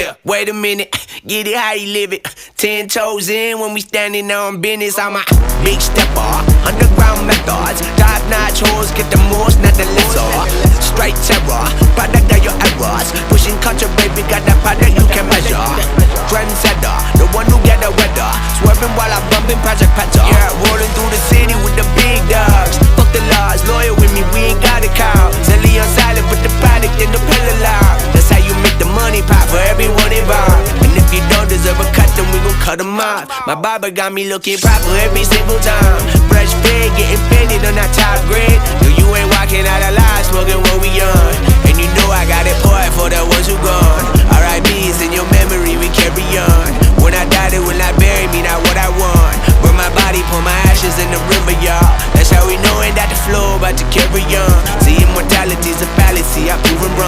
Yeah, wait a minute, get it how you live it. 10 toes in when we standing on business. I'm a big stepper, underground methods. Top-notch hoes, get the most, not the lesser. Straight terror, product of your errors. Pushing culture, baby, got that product you can measure. Trendsetter, the one who get the weather. Swerving while I'm bumping Project Petter. Yeah, rolling through the city with the big dogs. Fuck the laws, loyal with me, we ain't got a cow. Zelly on silent, put the product in the pillar loud. That's how you make the money pop for everyone involved. And if you don't deserve a cut, then we gon' cut them off. My barber got me looking proper every single time. Fresh pig, getting fitted on that top grade. No, you ain't walking out alive, smoking what we on. And you know I got it, boy.